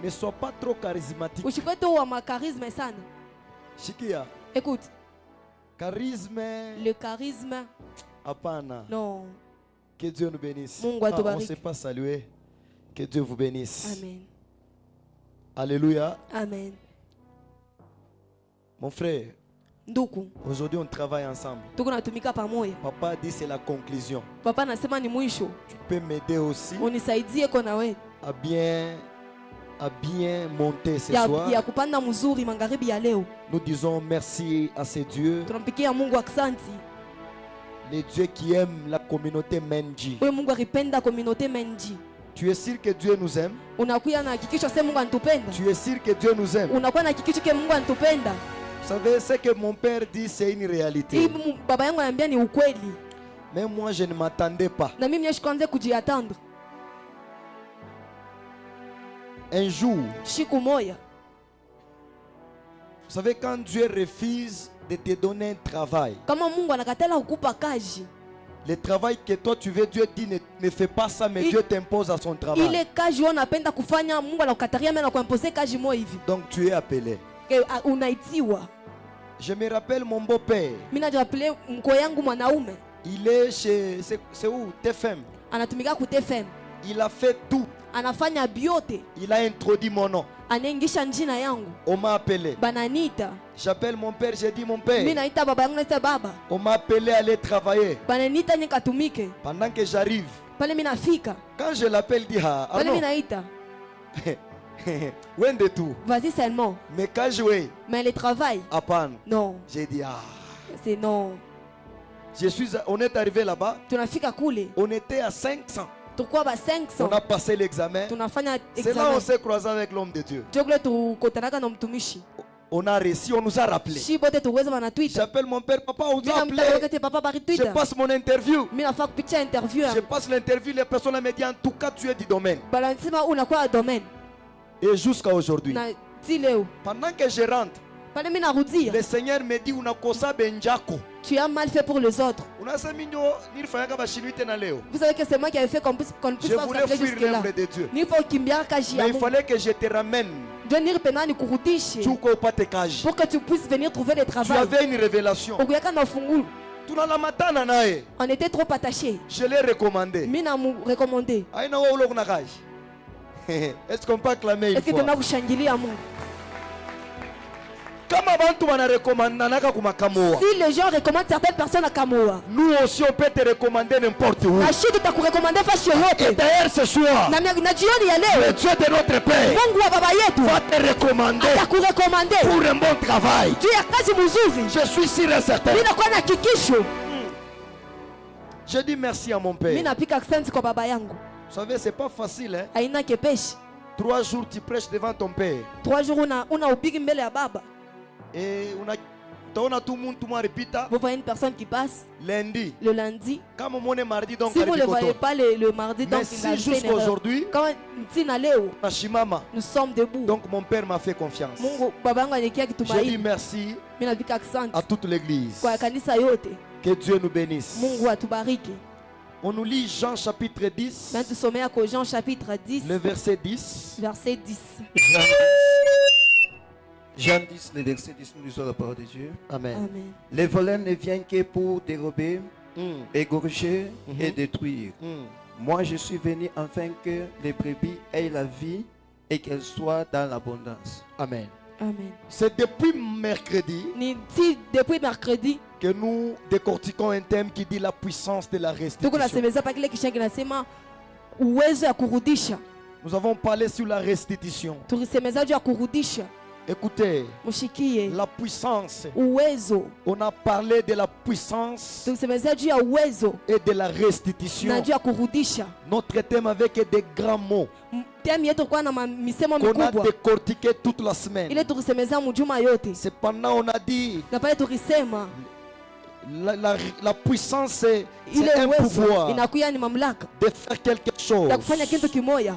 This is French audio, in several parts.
Ne sois pas trop charismatique. Usikuwe tu wa makarisme sana. Shikia. Écoute, Charisme. le charisme, Apana. non. Que Dieu nous bénisse. Mungu On ne atubariki. s'est pas salué. Que Dieu vous bénisse. Amen. Alléluia. Amen. Mon frère, Ndugu, aujourd'hui on travaille ensemble. tuko natumika pamoja. Papa dit c'est la conclusion. Papa anasema ni mwisho. Tu peux m'aider aussi Unisaidie kona wewe. à bien monter ce soir. Ya kupanda mzuri magharibi ya leo. Nous disons merci à ce Dieu, Tunampikia Mungu aksanti. le Dieu qui aime la communauté Menji. Wewe Mungu akipenda communauté Menji. Tu es sûr que Dieu nous aime? Unakuya na hakikisho sema Mungu anatupenda. Tu es sûr que Dieu nous aime? Unakuwa na hakikisho ke Mungu anatupenda. Vous savez, ce que mon père dit, c'est une réalité. Hii baba yangu ananiambia ni ukweli. Mais moi, je ne m'attendais pas. Na mimi nishikaanza kujiatendre. Un jour, Siku moja. vous savez, quand Dieu refuse de te donner un travail, Kama Mungu anakatala kukupa kazi. le travail que toi tu veux, Dieu dit ne fais pas ça, mais Dieu t'impose à son travail. Ile kazi unapenda kufanya Mungu anakukataria mimi anakuimpose kazi moja hivi. Donc tu es appelé. Unaitiwa. Je me rappelle mon beau-père. Mimi najiapele mko yangu mwanaume. Il est chez... C'est où? TFM. Anatumika ku TFM. Il a fait tout. Anafanya biote. Il a introduit mon nom. Anaingisha njina yangu. On m'a appelé. Bananita. J'appelle mon père, j'ai dit mon père. Mimi naita baba yangu naita baba. On m'a appelé à aller travailler. Bananita nikatumike. Pendant que j'arrive. Pale mimi nafika. Quand je l'appelle, il dit ah Pale non. mimi naita. When de tout. Vas-y seulement. Mais quand je vais Mais le travail. à Pan, Non. j'ai dit ah. C'est non. On est arrivé là-bas. Tunafika kule. On était à 500. Tukua ba 500. On a passé l'examen. Tunafanya C'est là où on examen. s'est croisé avec l'homme de Dieu. Joglo tukotanaka na mtumishi. On a réussi, on nous a rappelé. Shi bote tuweza bana Twitter. J'appelle mon père, papa, on nous Mimi a namtaka appelé. wakati papa bari Je Twitter. passe mon interview. Mimi nafaa kupitia interview. Je passe l'interview, les personnes me disent en tout cas tu es du domaine. Balansema unakuwa domaine. Et jusqu'à aujourd'hui. Na ti leo. Pendant que je rentre, Pale mimi narudia. le Seigneur me dit unakosa benjako. Tu as mal fait pour les autres. Je Vous savez que c'est moi qui avais fait qu'on puisse pas voulais s'appeler fuir jusque là. l'œuvre de Dieu. Ni faut kimbia kaji ya Mais il Mungu. fallait que je te ramène. Ndio niripenda nikurudishe. Chuko upate kaji. Pour que tu puisses venir trouver des Tu travail. avais une révélation. Ukuyaka na fungu. Tunalamatana naye. On était trop attachés. Je l'ai recommandé. Mimi na mu recommandé. Aina wa ulo kuna kaji. Est-ce qu'on peut acclamer une Est-ce que fois? tunakushangilia Mungu? Kama bantu wana recommandanaka kumakamoa. Si les gens recommandent certaines personnes à Kamoa. Nous aussi on peut te recommander n'importe où. Na shi tutakurekomanda fashi Et yoyote. d'ailleurs ce soir, Na jioni ya le leo Dieu de notre Père Mungu wa baba yetu va te recommander atakurekomande pour un bon travail. juu ya kazi mzuri. Je suis sûr et certain. Mimi nakuwa na hakikisho. Je dis merci à mon Mimi Père. napika asante kwa baba yangu. Vous savez, c'est pas facile. Hein? Haina kepeshi. 3 jours tu prêches devant ton Père. 3 jours una ubigi mbele ya baba. Et on a tout le monde répita. Vous voyez une personne qui passe Lundi. le lundi. Comme on est mardi, donc Si vous ne le voyez pas le mardi, donc mais il si a fait une jusqu'à erreur. aujourd'hui, Quand Tina Leo, Shimama. nous sommes debout. Donc mon Père m'a fait confiance. Mungu baba yangu anikia Je dis kitumaini. merci Mimi napika asante à toute l'église. kwa kanisa yote. Que Dieu nous bénisse. Mungu atubariki. On nous lit Jean chapitre 10, Maintenant tusomea yako Jean chapitre 10 le verset 10. verset 10. Jean 10, le verset 10, nous lisons la parole de Dieu. Amen. Amen. Les voleurs ne viennent que pour dérober, égorger et Mhm. détruire. Moi, je suis venu afin que les brebis aient la vie et qu'elles soient dans l'abondance. Amen. Amen. C'est depuis mercredi Ni si depuis mercredi que nous décortiquons un thème qui dit la puissance de la tuko restitution. nasemeza pa kile kisha kinasema uwezo ya kurudisha. Nous avons parlé sur la restitution. Tulisemeza juu ya kurudisha. Écoutez, Mushikie la puissance. uwezo. On a parlé de la puissance Tulisemeza juu ya uwezo et de la restitution. na juu ya kurudisha. Notre thème avec des grands mots Temu yetu kwa na misemo qu'on a mikubwa. décortiqué toute la semaine. Ile tulisemeza mjuma yote. Cependant, on a dit Na pale tulisema la puissance, c'est ile un uwezo pouvoir inakuya ni mamlaka de faire quelque chose, ya kufanya kitu kimoja,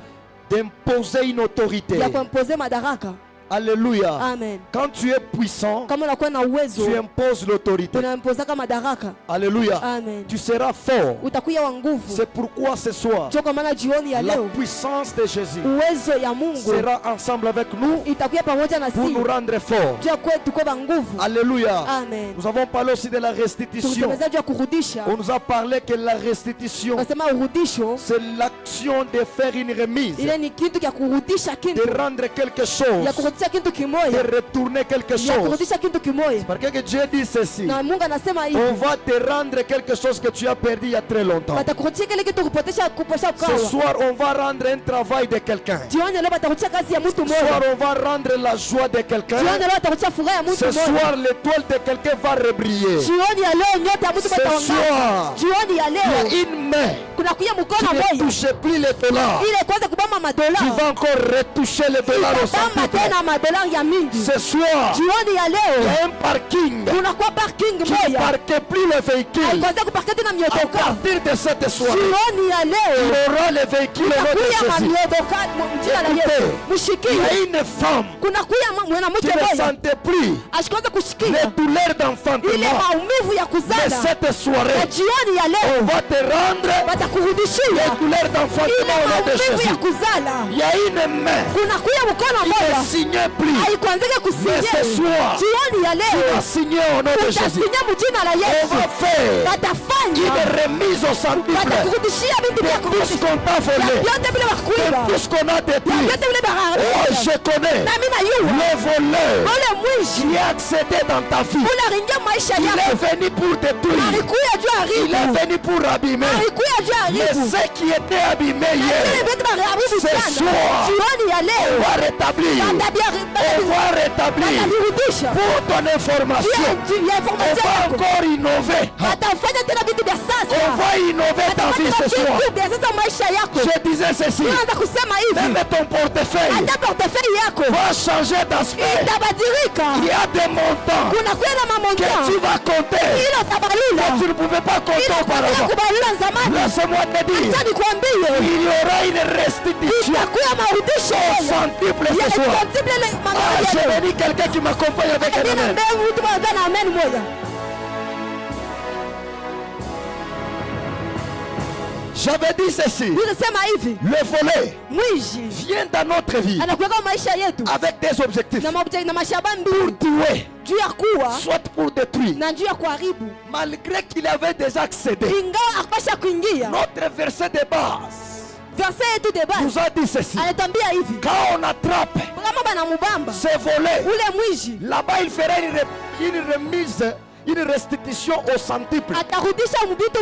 d'imposer une autorité. ya kuimpoze madaraka. Alléluia. Amen. Quand tu es puissant, Kama unakuwa na uwezo, tu imposes l'autorité. unampozaka madaraka. Alléluia. Amen. Tu seras fort. Utakuwa wa nguvu. C'est pourquoi ce soir, Ndio kwa maana jioni ya la leo puissance de Jésus uwezo ya Mungu sera ensemble avec nous itakuwa pamoja na pour sisi. nous rendre forts. Ndio kwetu kwa nguvu. Alléluia. Amen. Nous avons parlé aussi de la restitution. Tulisemeza juu ya kurudisha. On nous a parlé que la restitution, Nasema urudisho c'est l'action de faire une remise, ile ni kitu cha kurudisha de kitu, rendre quelque chose, ya kurudisha kitu de kimoja, retourner quelque ya chose. kurudisha kitu kimoja. Parce que Dieu dit ceci: Na Mungu anasema on hivi, va te rendre quelque chose que tu as perdu il y a très longtemps. batakurudisha kile kitu kuposha Ce ukawa. soir, on va rendre un travail de quelqu'un. Jioni leo batakurudisha kazi ya mtu Ce soir, mmoja. on va rendre la joie de quelqu'un. Jioni leo batakurudisha furaha ya mtu Ce mmoja. soir, l'étoile de quelqu'un va rebriller. Jioni ya leo nyota ya mtu Ce bataangaza. soir, Jioni ya il y a leo une main kuna kuya qui mkono ne mmoja touche plus les dollars, ile kwanza kubamba madola. qui va encore retoucher les dollars au Bamba centuple. tena madola ya mingi. Ce soir, Jioni ya il y leo a un parking kuna kwa parking qui ne moja. parque plus le véhicule. Haikuanza kuparkia tena À miotoka. partir de cette soirée, Jioni ya il leo y aura les véhicules au nom de kuya Jésus. mamiotoka mjina la Yesu. Il y Mushikie. a une femme Kuna kuya mwanamke qui ne mmoja sentait plus ashikaanza kusikia les douleurs ile d'enfantement. maumivu ya Mais kuzala. cette Na soirée, jioni ya leo on va te rendre watakurudishia les douleurs ile d'enfantement au nom de maumivu ya Jésus. kuzala. Il y a une main Kuna kuya mkono qui ne mmoja signe plus. haikuanzika Mais kusinya. ce soir, Jioni ya tu leo vas signer au nom de Jésus. utasinya mjina la On Yesu. va faire Watafanya une remise au centuple watakurudishia vitu de vyako tout ce qu'on t'a volé, vyote vile de wakuiba tout ce qu'on a détruit. vyote vile Oh, baharibia. je connais Na mimi najua le voleur ule mwishi qui a accédé dans ta vie. ule aringia maisha Il yako, est venu pour détruire. alikuya juu Il haribu, est venu pour abîmer. alikuya juu Mais haribu. ceux qui étaient abîmés Vile hier, vitu baharibu Ce sana. soir, Jioni ya on leo va rétablir. On va rétablir. watavirudisha Pour ton information, juu ya on information va yako. encore innover. Watafanya tena vitu vya On sasa. va innover ta vie ce soir. Vitu vya sasa maisha yako. Je disais ceci. Unaanza kusema hivi, Même ton portefeuille hata portefeuille yako va changer d'aspect. itabadilika. Il y a des montants Kuna kuwa na que mamonta tu vas compter ile utabalila que tu ne pouvais pas compter auparavant. kubalila zamani. Laisse-moi te dire, Acha nikwambie, il y aura une restitution itakuwa marudisho au centuple ce soir. Ah, je bénis quelqu'un qui m'accompagne avec un amen. amen moja. J'avais dit ceci. Nilisema hivi, Le volet mwishi vient dans notre vie anakuweka maisha yetu avec des objectifs. na mashaba Pour mbili, tuer, juu ya kuwa soit pour détruire. na juu ya kuharibu. Malgré qu'il avait déjà accédé, Ingawa akapasha kuingia, notre verset de base verse yetu de base nous a dit ceci. anatambia hivi, Quand on attrape kama banamubamba ce volet, ule mwishi là-bas il fera une remise, une restitution au centuple. atarudisha mbitu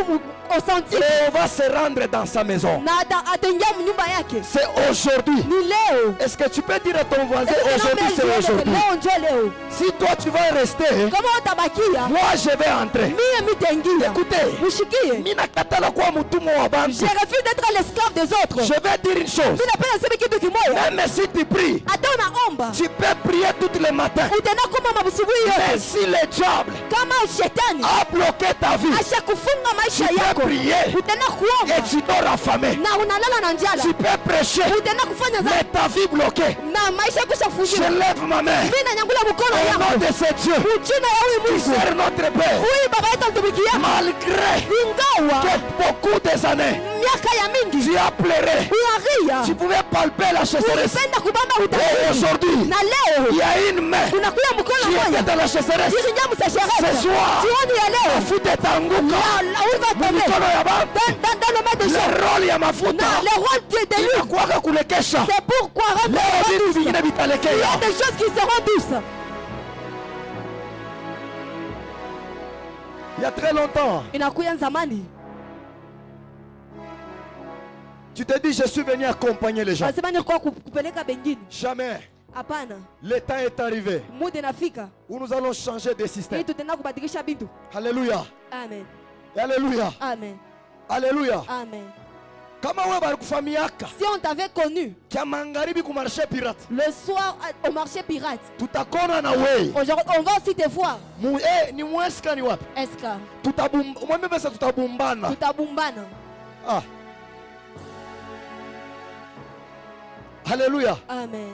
osanti Et on va se rendre dans sa maison. na ataingia nyumba yake. C'est aujourd'hui. Ni leo. Est-ce que tu peux dire à ton voisin Est-ce que aujourd'hui c'est naomba aujourd'hui? leo njo leo. Si toi tu vas rester, Kama utabakia, moi je vais entrer. mie mitaingia. Écoutez, Mushikie. mina katala kwa mtumwa wa bantu. Je refuse d'être l'esclave des autres. Je vais dire une chose. Mimi napenda sema kitu kimoja. Même si tu pries, Hata unaomba, tu peux prier tous les matins. utaenda kuomba mabusubuhi Mais yote. si le diable Kama shetani a bloqué ta vie, ashakufunga tu maisha peux yako, prier utaenda kuomba et tu dors affamé. na unalala na njala. Tu peux prêcher, Utaenda kufanya mais zaidi ta vie bloquée. na maisha yako Je shafungiwa. lève ma main Mimi nanyangula mkono au nom yako. de ce Dieu Ujina ya huyu qui Mungu. sert notre Père. Huyu baba yetu mtumikia. Malgré Ingawa que beaucoup des années, miaka ya mingi tu as pleuré, unaria, tu pouvais palper la chasseresse. ulipenda kubamba Et utafiti. aujourd'hui, Na leo il y a une main unakuya mkono qui était moja dans la chasseresse. jirinja msashereza. Ce soir, Jioni ya leo mafuta etanguka la uiva tombe mikono ya bantu. dans le main de Jean. Le rôle ya mafuta Na le rôle de lui, inakuwaka kulekesha. c'est pourquoi rendre Leo vitu douce. vingine Il y a vitalekeya. des choses qui seront douces. Il y a très longtemps, Inakuya zamani. tu te dis je suis venu accompagner les gens. Nasema nilikuwa kupeleka bengine. Jamais. Hapana. Le temps est arrivé Muda inafika. où nous allons changer de système. Ili tutaenda kubadilisha bintu. Alléluia. Amen. Alléluia. Amen. Alléluia. Amen. Kama wewe balikufamiaka Si on t'avait connu kia magharibi ku marché pirate, le soir au marché pirate, tutakona na wewe. aujourd'hui on va aussi te voir. Ni mweska ni wapi? Est-ce que Mwambie pesa tutabumbana. tutabumbana? Ah. Alléluia. Amen.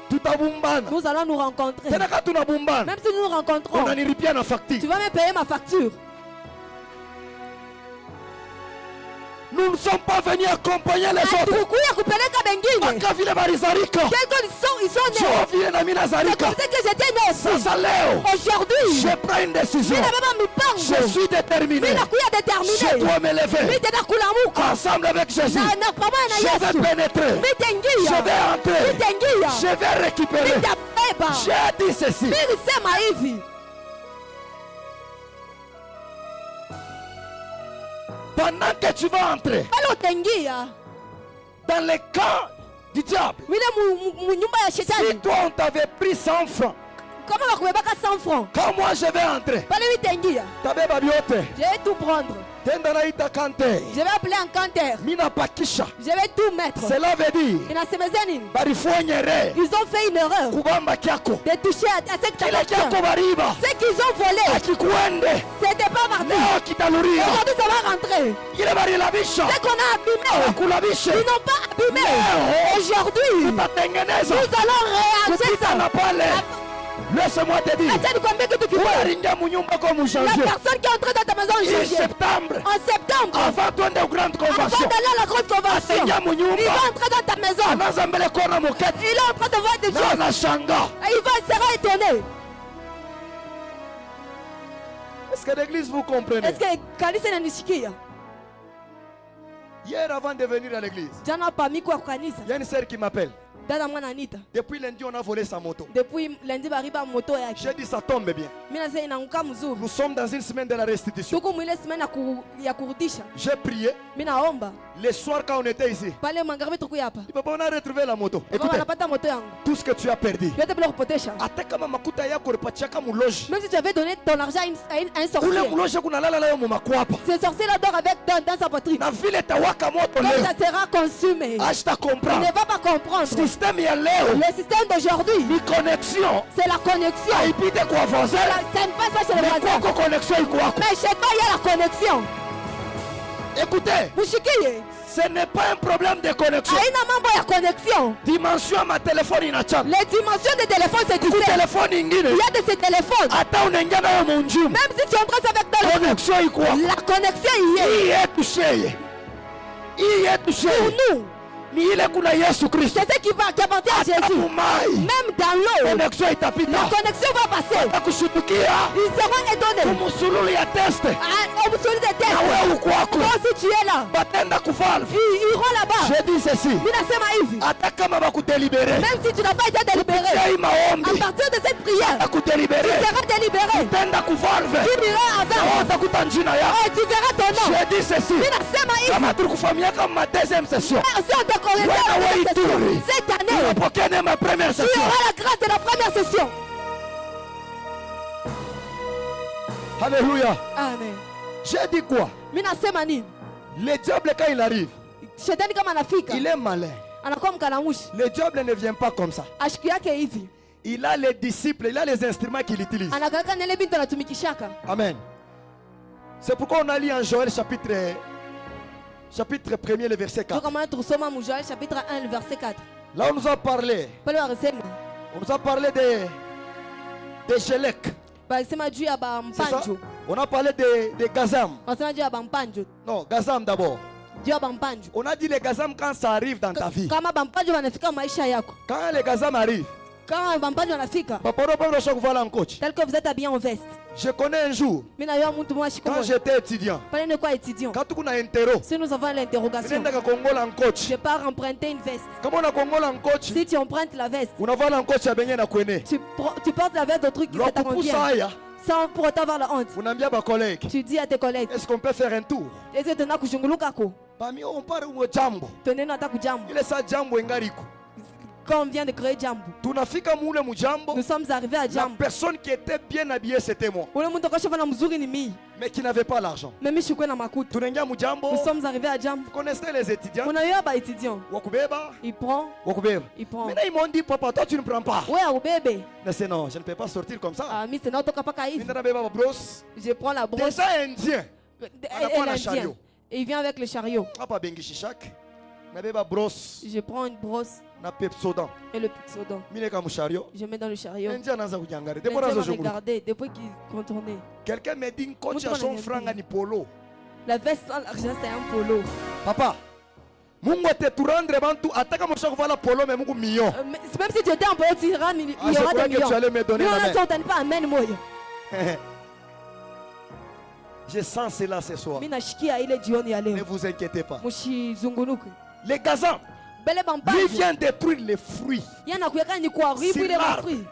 tutabumbana. Nous allons nous rencontrer. Tena ka tunabumbana. Même si nous nous rencontrons, Unanilipia na tu facture. vas me payer ma facture. Nous ne sommes pas venus accompagner les autres. Hatukuya kupeleka bengine. Mpaka vile barizarika. Quelqu'un ils sont nés. Jo vile na mimi C'est nazarika. comme ça que j'étais né aussi. Sasa leo Aujourd'hui, je prends une décision. mina baba mipango. Je suis déterminé. Mina kuya Je déterminé. dois me lever. Mite na kulamuka. Ensemble avec Jésus. Na pamoja na Je vais Yesu. pénétrer. Mite Je ngia. vais entrer. Mite ngia. Je vais récupérer. Mite beba. J'ai dit ceci. Mimi sema hivi. Pendant que tu vas entrer Pale utaingia. dans le camp du diable, Wile nyumba ya si shetani. toi on t'avait pris 100 francs, Kama bakubebaka 100 francs. quand moi je vais entrer, Pale utaingia. tabeba biote. Je vais tout prendre. Tenda naita kante. Je vais appeler un canteur. Mina pakisha. Je vais tout mettre. Cela veut dire Inasemezea nini? barifonyere Ils ont fait une erreur kubamba kyako. de toucher à ce qui Kile t'appartient. kyako bariba. Ce qu'ils ont volé, Akikuende. c'était pas parti. Leo kitaluria. Aujourd'hui, ça va rentrer. Ile barilabisha. Ce qu'on a abîmé, Akulabishe. ils n'ont pas abîmé. Leo Aujourd'hui, nous utatengeneza. allons réagir Kupita ça. na pale. Laisse-moi te dire. Acha nikwambie kitu kimoja. Unaringia munyumba kwa La mushange. personne qui est entrée dans ta maison en En janvier, septembre. en septembre, Avant twende au grande avant convention. d'aller à la grande convention, Atengia ils munyumba. vont entrer dans ta maison. Anaanza mbele kona muketi. Il est en train de voir des Na choses. anashanga. Et ils seront étonnés. Est-ce que l'église vous comprenez? Est-ce que kanisa inanishikia? Hier avant de venir à l'église, Jana hapa miko ya kanisa. il y a une sœur qui m'appelle. Dada mwana Anita. Depuis lundi, on a volé sa moto. Depuis lundi bariba moto yake. J'ai dit ça tombe bien. Mimi nasema inaanguka mzuri. Nous sommes dans une semaine de la restitution. Tuko mwile semaine ya kurudisha. J'ai prié. Mimi naomba Le soir quand on était ici, pale magharibi tuko hapa. papa, on a retrouvé la moto. Kama Écoutez, wanapata moto yangu. tout ce que tu as perdu. Yote bila kupotesha. Hata kama makuta yako ulipachaka muloji. Même si tu avais donné ton argent à un sorcier. Ule muloji kuna lala nayo mumakwapa. Ce sorcier là dort avec dans sa poitrine. Na vile tawaka moto Comme leo. ça sera consumé. Ashta Il comprendre. ne va pas comprendre. Système ya leo. Le système d'aujourd'hui, Ni connexion. c'est la connexion. Haipite kwa voisin. Ça ne passe pas chez les Mais voisins. kwako connexion iko wako. Mais chez toi, il y a la connexion. Écoutez, Mushikiye, ce n'est pas un problème de connexion. haina mambo ya connexion. Dimension ya matelefoni inachana. Les dimensions des téléphones, c'est Ku différent. telefoni ingine Il y a de ces téléphones. hata unaingia nayo munjumu. Même si tu entres avec toi, Connexion iko wako. la connexion y est. Hii yetu sheye. Hii yetu Pour sheye. nous, Ni ile kuna Yesu Kristo. c'est ce qui appartient à Jésus. Umai. Même dans l'eau, Connexion itapita. la connexion va passer. Takushutukia. Ils seront étonnés. Kumusululu ya teste. On vous solide des Na têtes. wewe uko wako. Toi aussi, tu es là. Batenda kuvalve. Ils iront là-bas. Je dis ceci. Mimi nasema hivi. Hata kama bakudelibere. Même si tu n'as pas été délibéré, Sei à maombi. partir de cette prière, tu Akudelibere. seras délibéré. Tenda kuvalve. Tu iras avec. Na utakuta njina yako. Et tu verras ton nom. Je dis ceci. Mimi nasema hivi. Kama tulikufamia kama deuxième session. Si on te connaissait Wewe dans wewe cette session, ituri. cette année, Unapokea neema ya première tu session. auras la grâce de la première session. Alléluia. Amen. J'ai dit quoi? Mimi nasema nini? Le diable quand il arrive, Shetani kama anafika, il est malin. anakuwa mkalamushi. Le diable ne vient pas comme ça. Ashiki yake hivi. Il a les disciples, il a les instruments qu'il utilise. Anakaka nele bintu anatumikishaka. Amen. C'est pourquoi on a lu en Joël chapitre 1er, le verset 4. Ndio kama tusoma mu Joël chapitre 1 le verset 4. Là, on nous a parlé. Pale wanasema, On nous a parlé de Gélec. wanasema juu ya C'est ça? bampanjo. On a parlé de Gazam. Wanasema juu ya bampanjo. Non, Gazam d'abord. Juu ya bampanjo. On a dit les Gazam quand ça arrive dans ta vie. Kama bampanjo wanafika maisha yako. Quand les Gazam arrivent, Kama bampanjo wanafika, papa, voilà un coach. tel que vous êtes habillé en veste. Je connais un jour, Mimi na mtu mmoja shiko quand moja. j'étais étudiant, Pale ni kwa étudiant. quand tu as un interro, Si nous avons l'interrogation, tu as un coach. je pars emprunter une veste. Comment on a Congola un coach? Si tu empruntes la veste, On a un coach à Benye na Kwene. tu portes la veste de truc qui Lo te convient. kupusaya, Sans pour autant avoir la honte. on a bien ma collègue. Tu dis à tes collègues, Est-ce qu'on peut faire un tour? est-ce que tu n'as kushunguluka ko? Parmi eux, on parle au jambo. Tenez notre kujambo. Il est ça jambo engariko. Quand on vient de créer jambo, Tunafika mule mujambo. nous sommes arrivés à La jambo. personne qui était bien habillée, c'était moi. Ule mtu akashava na mzuri ni mimi. Mais qui n'avait pas l'argent. Mimi shikwe na makuta. Tunaingia mujambo. Nous sommes arrivés à jambo. Vous connaissez les étudiants? On a eu un étudiant. Wakubeba. Il prend, Wakubeba. il prend. Maintenant, ils m'ont dit, papa, toi, tu ne prends pas. Ouais, au bébé. Mais c'est non, je ne peux pas sortir comme ça. Ah, mais c'est notre papa Kaïf. Maintenant, beba brosse. Je prends la brosse. Déjà indien. Et Anakuwa na l'Indien. chariot. Et il vient avec le chariot. Papa bengi shishak. Mais beba brosse. Je prends une brosse. na pepsodan et le pixodon. mineka muchario Je mets dans le chariot. ndia anaanza kunyangari Mais depuis Dieu anaanza m'a zunguluka. regardé depuis qu'il contournait. Quelqu'un me dit coach Mtu ya son ananiambia. franga ni polo. La veste sans l'argent, c'est un polo. Papa, Mungu ateturandre bantu ataka mosha kuvala polo mais Mungu million. Mais même si tu étais en polo, tu iras, il y Ah, je aura crois des que millions. tu allais me donner Mais la on main. ne s'entend pas, amen, moi. Je sens cela ce soir. Mina shikia ile jioni ya Ne leo. vous inquiétez pas. Mushizungunuke. Les gazans, Bele lui bambaji. vient détruire les fruits. Yana kuyaka ni kuharibu Si ile l'arbre. mafruit.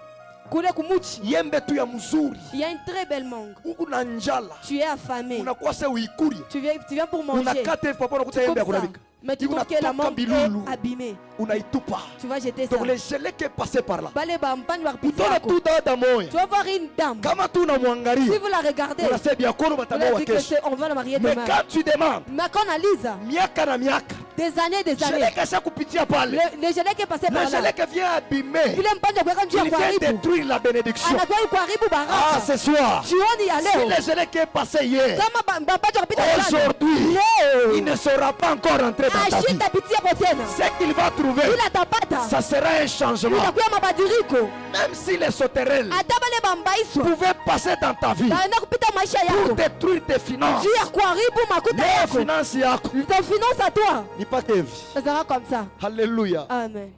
Kule kumuchi. Yembe tu ya mzuri. Il y a une très belle mangue. Huku na njala. Tu es affamé. Unakuwa se uikuri. Tu viens pour manger. Unakata hivi papa unakuta yembe ya Comme ça. kunabika. Mais tu Unatoka trouves que la mangue bilulu. est abîmée. Unaitupa. Tu vas jeter ça. Donc les gelées qui est passé par là. Bale bampani wa Utaona pitako. tu dada moya. Tu vas voir une dame. Kama tu Si unamwangalia. vous la regardez, Unasema biakono vous batamoa leur wa dites que kesho. on va la marier Mais demain. quand tu demandes Mais quand on analyse, miaka na miaka, des années, gelée kasha kupitia pale. le gelé qui est passé La par là. gelée qui vient abîmer. Ile mpango kwa Il vient kuharibu. détruire la bénédiction. Anakuwa kuharibu Ah, baraka. ce soir. Jioni ya Si leo. le gelée qui est passé hier, Kama mpango kupita jana. aujourd'hui, Leo. il ne sera pas encore entré dans ta vie. Ashita pitia potena. Ce qu'il va trouver, Ila tapata. ça sera un changement. Itakuwa mabadiliko. Même si les sauterelles Hata bale bambaiswa. pouvaient passer dans ta vie Baenda kupita maisha pour yako. détruire tes finances, Juu ya kuharibu makuta les yako. finances yako, Ton finance à toi. ni pas tes vies. Ça sera comme ça. Alléluia. Amen.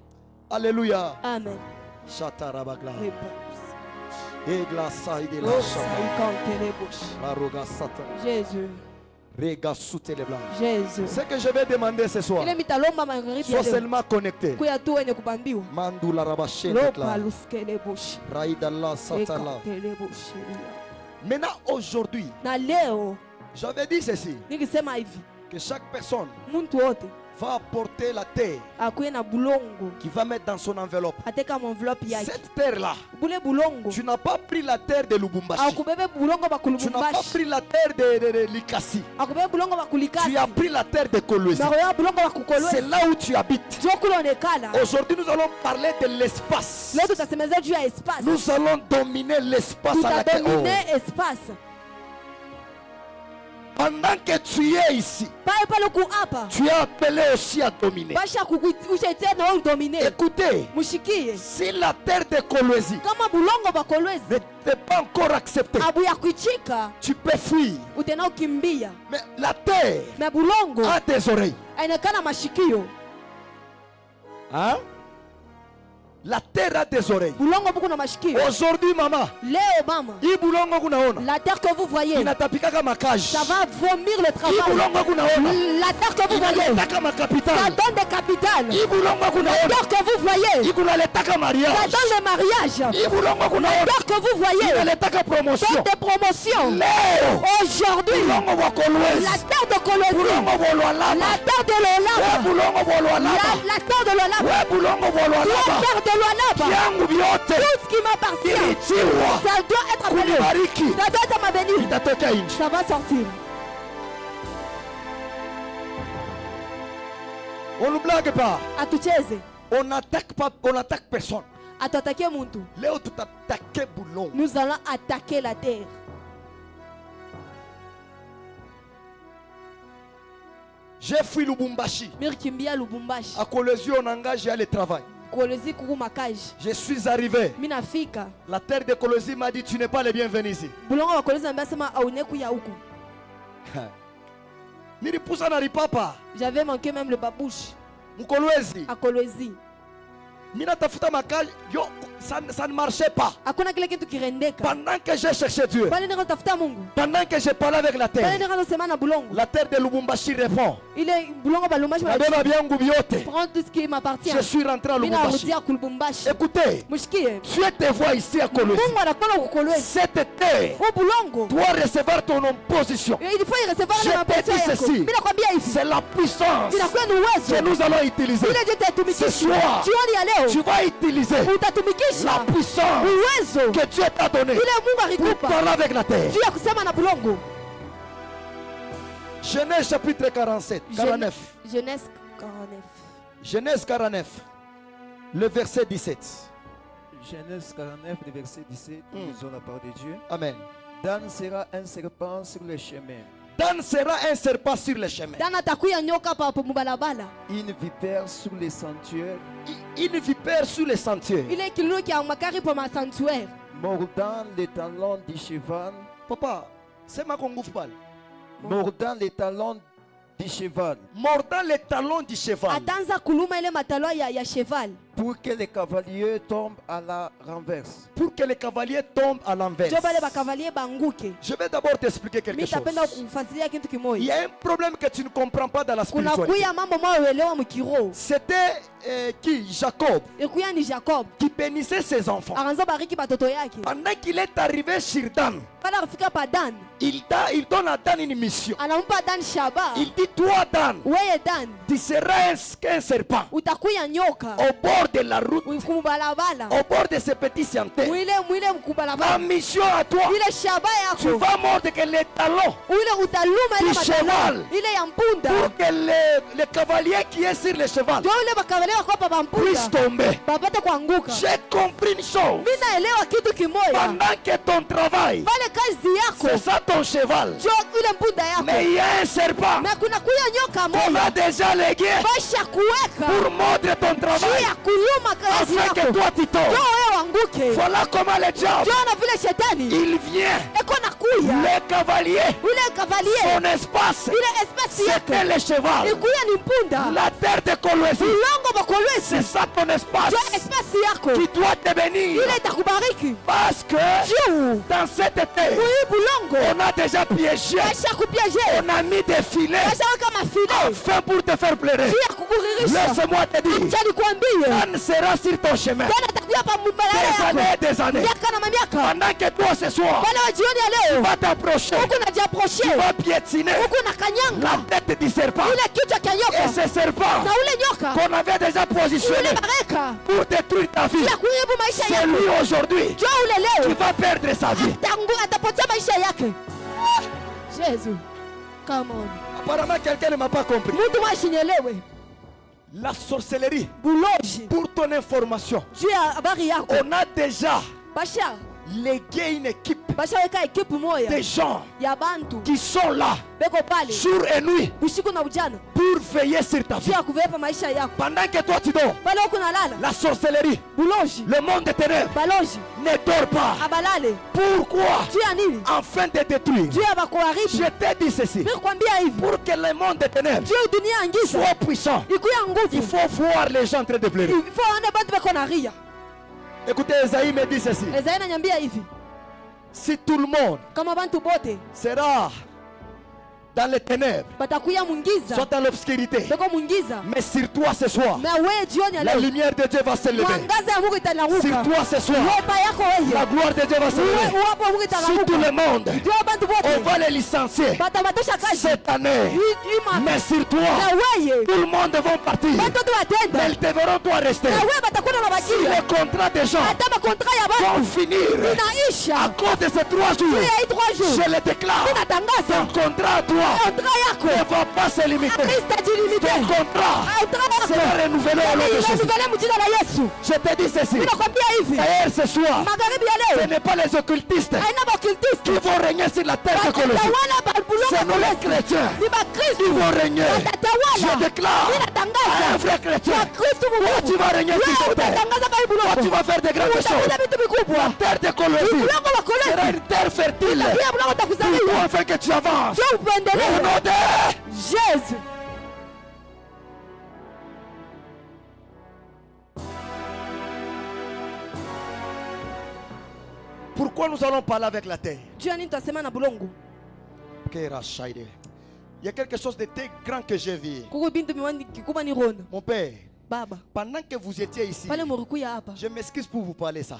Alléluia. Amen. Shatarabagla. Oh, Egla saide la ça shama. y compte les bouches. Baroga satan. Jésus. Rega soute les blancs. Jésus. Ce que je vais demander ce soir, Ile mitalomba magharibi ya sois leo. seulement connecté. Kuya tu wenye kubambiwa. Mandula rabashe Lopa luske les bouches. Raidala satala. Écoute les bouches. Maintenant, aujourd'hui, Na leo j'avais dit ceci, nikisema hivi, que chaque personne muntu wote va apporter la terre akuye na bulongo qu'il va mettre dans son enveloppe. ateka enveloppe yake. Cette terre-là, Bule bulongo tu n'as pas pris la terre de Lubumbashi. akubebe bulongo ba Tu n'as pas kulubumbashi. pris la terre de Likasi. Akubebe bulongo ba Tu kulikasi. as pris la terre de Kolwezi. Nakoya bulongo ba C'est kukolwezi. là où tu habites. Jo kule onekala. Aujourd'hui, nous allons parler de l'espace. Leo tutasemezea juu ya espace. Nous allons dominer l'espace à laquelle. Tutadomine espace. Pendant que tu es ici, Pale pale kuapa. tu es appelé aussi à dominer. Basha kukuitia na wewe domine. Écoutez, Mushikie. si la terre de Kolwezi Kama bulongo ba kolwezi. n'était pas encore acceptée, Abu ya kuichika. tu peux fuir. Utena ukimbia. Mais la terre Na bulongo. a des oreilles. Ainekana mashikio. Hein? La terre a des oreilles. Bulongo buku na mashikio. Aujourd'hui, maman, Leo mama. hii bulongo kunaona La terre que vous voyez. inatapikaka makaji. Ça va vomir le Hii travail. bulongo kunaona La terre que vous voyez. inaletaka Ça makapitali. donne des capitales. Hii bulongo La kunaona terre que vous voyez. ikunaletaka Ça mariage. donne le mariage. Hii bulongo La kunaona terre que vous voyez. inaletaka promotion. Donne des promotions. Leo Aujourd'hui. bulongo bwa Kolwezi, La terre de Colombie. bulongo bwa Lualaba, La terre de we l'Olaba. bulongo bwa Lualaba, La terre de l'Olaba. we bulongo bwa La Lualaba, terre de l'Olaba. vyangu vyote Tout ce qui m'appartient. vilitiwa Ça doit être appelé. kunibariki, Ça doit être ma bénie. itatoka nje. Ça va sortir. On ne blague pas, Atucheze. on n'attaque pas, on n'attaque personne. Atutake muntu. Leo tutatake bulongo. Nous allons attaquer la terre. J'ai fui Lubumbashi. Mirkimbia Lubumbashi. À Kolwezi, on engage le travail. Kolwezi kuku makaji. Je suis arrivé. Minafika. La terre de Kolwezi m'a dit tu n'es pas le bienvenu ici. Bulongo wa Kolwezi ambia sema auneku ya huku. Nilipusa na ripapa. J'avais manqué même le babouche Mkolwezi. à Kolwezi. Mina tafuta makaji. Yo, ça ne marchait pas. Hakuna kile kitu kirendeka. Pendant que j'ai cherché Dieu. Pale niko tafuta Mungu. Pendant que j'ai parlé avec la Pale terre. niko nasema na bulongo. La terre de Lubumbashi répond. Ile bulongo ba Lubumbashi Nabeba vyangu vyote. prend tout ce qui m'appartient. Je suis rentré à Mina Lubumbashi. rudia ku Lubumbashi. Écoutez, Mushikie. Dieu te voit ici à Kolwezi. Mungu anakuwa ku Kolwezi. Cette terre Au bulongo. doit recevoir ton opposition. Il faut y recevoir Je la te dis mapenzi yako. ceci. Mimi nakwambia hivi. C'est la puissance Inakuwa ni uwezo. que nous allons utiliser. Ile je Ce tatumikisha. soir, Jioni ya leo. tu vas utiliser Utatumikisha. la puissance Uwezo. que Dieu t'a donnée Ile Mungu pour alikupa. parler avec la terre. Juu ya kusema na bulongo. Genèse chapitre 47, 49. Genèse 49. Genèse 49, le verset 17. Genèse 49, le verset 17, nous lisons la parole de Dieu. Amen. Dan sera un serpent sur le chemin. Dan sera un serpent sur le chemin. Dan atakuya nyoka pa mubalabala. Une vipère sous les sentiers, Une vipère sur les sentiers. Ile kilulu kia makari pa sanctuaire. mordant les talons du cheval, Papa, c'est ma congouf parle. mordant les talons du cheval, Mordant les talons du cheval. Atanza kuluma ile matalo ya cheval. pour que les cavaliers tombent à la renverse. Pour que les cavaliers tombent à l'envers. Jo bale ba cavalier banguke. Je vais d'abord t'expliquer quelque Mimi chose. tapenda kufasilia kitu Il kimoja. y a un problème que tu ne comprends pas dans la Kuna spiritualité. kuya mambo mwaelewa mkiro. C'était qui? Jacob, Ekuya ni Jacob. qui bénissait ses enfants. Aranza bariki batoto yake. Pendant qu'il est arrivé sur Dan, Pala kufika pa Dan. il donne à Dan une mission. Anampa Dan shaba. Il dit, toi Dan, Weye Dan. tu seras un serpent Utakuya nyoka. au bord de la route, Kumbalabala. au bord de ces petits sentiers. Mwile Ma mkubalabala. mission à toi, Ile shaba tu yako. vas mordre que les talons Ile utaluma ile Du matalo. cheval. Ile ya mpunda. pour que le cavalier qui est sur le cheval Jo ile bakavalewa kwa pa puisse mpunda. tomber. Bapate kuanguka. J'ai compris une chose. Mimi naelewa kitu kimoja. Pendant que ton travail, Pale kazi yako. c'est ça ton cheval. Jo ile mpunda yako. Mais il y a un serpent Na kuna kuya nyoka qu'on moja. a déjà légué Basha kuweka. pour mordre ton Juu travail ya kuluma kazi afin que yako. toi tu Jo tombes. wewe wanguke. Voilà comment le diable, Jo na vile shetani. il vient. Eko na kuya. Le cavalier, Ule cavalier. son espace, Ile espèce c'était yake. le cheval. Ikuya ni mpunda. La terre de Colosie, Ulongo c'est bakolwezi. ça ton espace Jo espèce yako. qui doit te bénir. Ile itakubariki. Parce que Juu. dans cette terre, Kui bulongo. on a déjà piégé, Basha kupiaje. on a mis des filets Basha weka mafile. afin pour te faire pleurer. Juu ya kukuririsha. Laisse-moi te dire, Acha nikwambie. Dan sera sur ton chemin Bwana atakuya pa mbalala des yako. années et des années. Miaka na mamiaka. Pendant que toi ce soir, Bwana wa jioni ya leo. va t'approcher, Huku najiaproche. tu vas piétiner Huku na kanyanga. la tête du serpent. Ile kichwa kia Et nyoka. ce serpent Na ule nyoka. qu'on avait déjà positionné Ule baraka. pour détruire ta vie, Ya kuibu maisha c'est yako. lui aujourd'hui Jo ule qui leo. va perdre sa vie. Tangu atapotea maisha yake. Jésus. Come on. Apparemment, quelqu'un ne m'a pas compris. Mtu mwashinyelewe. La sorcellerie, Buloji. pour ton information, Juu ya habari yako. on a déjà Basha. légué une équipe Basha weka ekipu moya. de gens Ya bantu. qui sont là Beko pale. jour et nuit Usiku na ujana. pour veiller sur ta vie. Juu ya kuvepa maisha yako. Pendant que toi tu dors, Pale huku nalala. la sorcellerie, Buloji. le monde des ténèbres Baloji. ne dort pas. Abalale. Pourquoi? Juu ya nini? Afin de détruire. Juu ya bakuharibu. Je t'ai dit ceci. Mimi kwambia hivi. Pour que le monde des ténèbres Juu ya dunia ya ngiza. soit puissant, Ikuya il nguvu. faut voir les gens en train de pleurer. Il faut ane batu beko na ria. Écoutez, Esaïe me dit ceci. Ezaina ananiambia hivi. Si tout le monde Kama bantu bote sera dans les ténèbres, batakuya mungiza. soit dans l'obscurité, Beko mungiza. mais sur toi ce soir, Na wewe jioni ya la leo. lumière de Dieu va s'élever. Mwangaza ya Mungu Sur itanaruka. toi ce soir, Wepa yako la wewe. gloire de Dieu va s'élever. Uwapo Mungu Sur itanaruka. tout le monde, Ndio bantu on bote. va les licencier Batamatosha kazi. cette année. Ima. Mais sur toi, Na wewe. tout le monde va partir. Bantu tu Mais watenda. ils devront toi rester. Na wewe batakuwa na Si bakia. les contrats des gens Hata makontra ya vont bantu finir à inaisha. cause de ces 3 jours, Juu ya hii 3 jours. je le déclare. Ninatangaza. Ton contrat à toi Kontra yako. ne va pas se limiter. Krista jilimite. Ton contrat Kontra yako. sera renouvelé au nom de Jésus. Renouvelé mu jina la Yesu. Je te dis ceci. Mimi nakwambia hivi. D'ailleurs, ce soir, Magharibi ya ce leo n'est pas les occultistes haina baokiltisti. qui vont régner sur la terre de Colosie. Watatawala balbulongo C'est nous les kolesi. chrétiens Ni bakristu. qui vont régner. Watatawala. Je déclare Mimi à un natangaza. vrai chrétien, Bakristu toi Mungu. tu vas régner sur Wewe cette terre. utatangaza Toi balbulongo. tu vas faire de grandes Utafanya choses. vitu vikubwa. La terre de Colosie Bulongo wa kolesi. sera une terre fertile Pia bulongo pour toi takuzaliwa. afin que tu avances. Je Au upendelee. nom de Jésus. Pourquoi nous allons parler avec la terre? Juu ya nini tutasema na bulongo? Il y a quelque chose de très grand que j'ai vu. Kuko bintu miwani kikubwa ni rona. Mon père, Baba. pendant que vous étiez ici, Pale murikuya hapa. je m'excuse pour vous parler ça.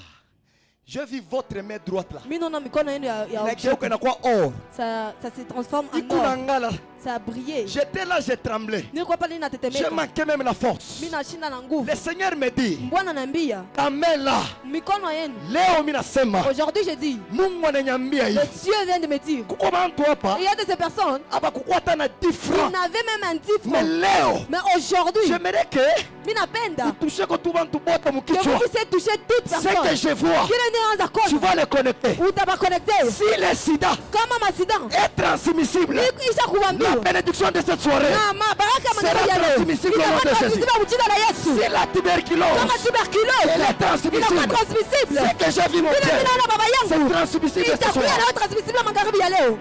Je vis votre main droite là. Mimi naona mikono yenu ya Inageuka na kwa or. ça se transforme en or. Ikunangala. Ça a brillé. J'étais là, j'ai tremblé. Nilikuwa pale J'ai natetemeka. manqué même la force. Mimi nashinda na nguvu. Le Seigneur me dit, Bwana ananiambia ta main là, mikono yenu. leo mimi nasema, Aujourd'hui je dis, Mungu ananiambia le hivi. Dieu vient de me dire. Kuko bantu hapa Il y a de ces personnes hapa kukuwa hata na 10 qui francs. n'avaient même un 10 Mais francs. leo, Mais aujourd'hui, j'aimerais que Minapenda. Toucher que tout le monde tout bota mon Que vous kichwa. puissiez toucher toute Ce personne. que je vois, Kile ninaanza tu kona. vas les connecter. Utabaconnecter. Si le sida Kama masidang. est transmissible, Isha la kuambiwa. bénédiction de cette soirée Na mabaraka sera maneno ya leo. transmissible au nom de Jésus. Transmissible mu jina la Yesu. Si la tuberculose Kama tuberculose. elle est transmissible, Inakuwa transmissible. ce que j'ai vu mon Vile Dieu, ninaona baba c'est yangu. transmissible ce Itakuwa soir. na transmissible magharibi ya leo.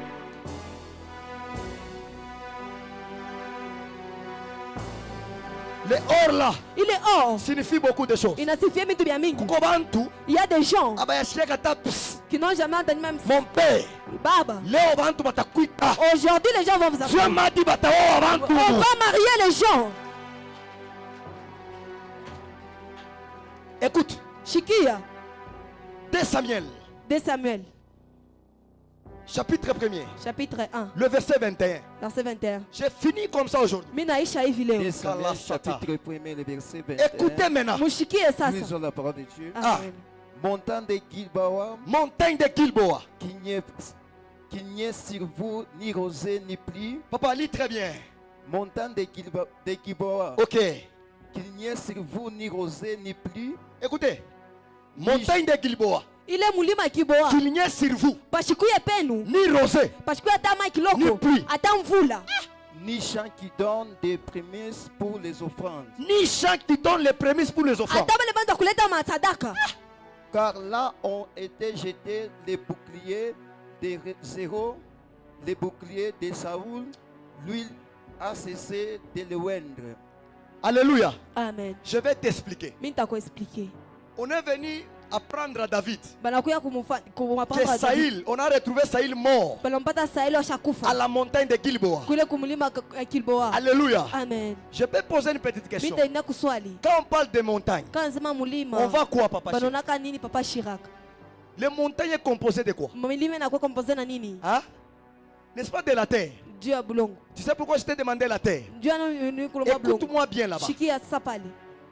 Le or là Il est or. signifie beaucoup de choses. Inasifia vitu vya mingi. Kuko bantu Il y a des gens abayashika kata ps. qui n'ont jamais entendu même Mon père, Baba. leo bantu batakwita. Aujourd'hui, les gens vont vous Dieu appeler. m'a dit bataoa bantu. On va marier les gens. Écoute, Shikia, 2 Samuel, 2 Samuel, chapitre 1er, chapitre 1, le verset 21. verset 21. J'ai fini comme ça aujourd'hui. Minaisha hivi leo. 2 Samuel, Kalasata. chapitre 1er, le verset 21. Écoutez maintenant. Mushikie sasa. Lisons la parole de Dieu. Amen. Montant de Gilboa, Montagne de Gilboa. qu'il n'y ait sur vous ni rosée ni pluie. Papa, lis très bien. Montant de Gilboa, Ok. qu'il n'y ait sur vous ni rosée ni pluie. Écoutez. Montagne de Gilboa. Ile mulima kiboa. Qu'il n'y ait sur vous Pashikuye penu. ni rosée. Pashikuye ata mai Ni kiloko. pluie. Ata mvula. Ni champ qui donne des prémices pour les offrandes. Ni champ qui donne les prémices pour les offrandes. Ata bale banda kuleta matadaka. Car là ont été jetés les boucliers de Zéro, les boucliers de Saoul. L'huile a cessé de le oindre. Alléluia. Amen. Je vais t'expliquer. Mimi nitakuexpliquer. On est venu apprendre à David Banakuya que kumapanga Saïl, on a retrouvé Saïl mort banampata Saeli à washakufa. la montagne de Gilboa. Kule kumulima Kilboa. Alléluia. Amen. Je peux poser une petite question. Mimi ndio kuswali. Quand on parle de montagne, Quand nasema mulima. on va quoi, papa? Banonaka nini papa Chirac? Les montagnes est composé de quoi? Milima inakuwa composé na nini? Hein? N'est-ce pas de la terre? Dieu ya bulongo. Tu sais pourquoi je t'ai demandé la terre? Dieu ana kulomba bulongo. Écoute-moi bien là-bas. Shikia sasa pale.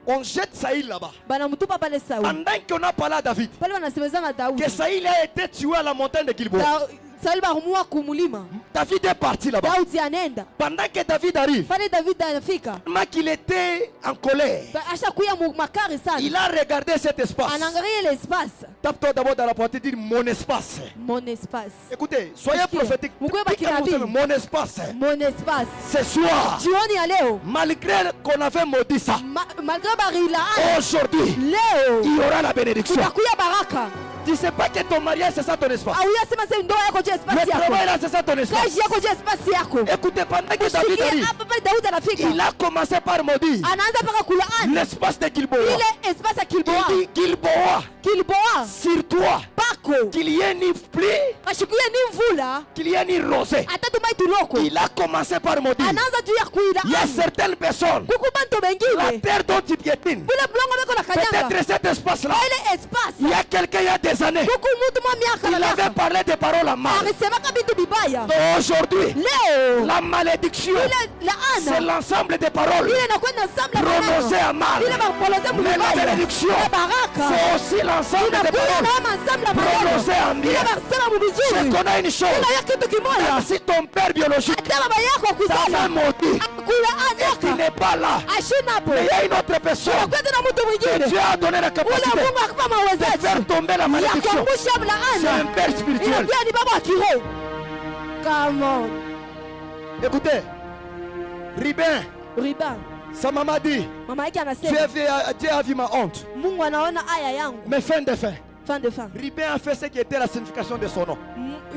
On jette Saïl là-bas. Banamutupa pale Sauli. Pendant qu'on a parlé à David, Pale wanasemezana Daudi. que Saïl a été tué à la montagne de Gilboa. Sauli barumua kumulima. David est parti là-bas. Daudi anaenda. Pendant que David arrive, Pale David anafika. tellement qu'il était en colère, Ashakuya makari sana. il a regardé cet espace. Anaangalia l'espace. Tape-toi d'abord dans la porte et dis mon espace. Mon espace. Écoutez, soyez Sikia. prophétique. Mkwe Dites à bakinabii. vous, mon espace. Mon espace. Ce soir, Jioni ya leo. malgré qu'on avait maudit ça, Malgré barilaana. aujourd'hui, Leo. il y aura la bénédiction. Kutakuya baraka. Tu ne sais pas que ton mariage, c'est ça ton espace. Auya sema sema ndoa yako je Le espace yako. travail là, c'est ça ton espace. Kazi yako je espace yako. Écoutez, pendant que David Shikia arrive, hapa pale Daudi anafika. il a commencé par maudire Anaanza paka kulaani. l'espace de Gilboa. Ile espace ya Kilboa. Il dit Gilboa, Kilboa. sur toi, Pako. qu'il y ait ni pluie, Ashikuye ni mvula. qu'il y ait ni rosée. Atatu mai tuloko. Il a commencé par maudire. Anaanza juu ya Il y a kuila. certaines personnes, Kuku bantu la bengine. terre dont tu piétines, Kule mlongo beko na kanyanga. peut-être cet espace-là, Ile espace. il y a quelqu'un il y a des années, Kuku mtu mwa miaka il na avait miaka. parlé des paroles à mal. Alisemaka vitu vibaya. Donc aujourd'hui, Leo. la malédiction, Ile c'est laana. l'ensemble des paroles Ile inakwenda ensemble na prononcées maneno. à mal. Ile bakupoloze Mais la mubaya. bénédiction, Ile baraka. c'est aussi l'ensemble des Inakuja paroles na ensemble na maneno. prononcées en Ile bien. basema C'est mubizuri. qu'on a une chose. Ile ya kitu kimoja. Si ton père biologique Hata baba yako t'a fait kuzala. maudit, Kula tu anyaka. n'es pas là. Ashina hapo. Mais il y a une autre personne Unakwenda na mtu que mwingine. Dieu a donné la Ule capacité Mungu akupa de mawezaji. faire tomber la Ya malédiction. kuangusha C'est un mlaana. père spirituel. Ile pia ni baba wa kiroho. Come on. Écoutez, Ribin, Riba. sa maman dit, Mama yake anasema Dieu a vu ma honte. Mungu anaona aya yangu. Mais fin de fin, Fin de fin. Ribin a fait ce qui était la signification de son nom.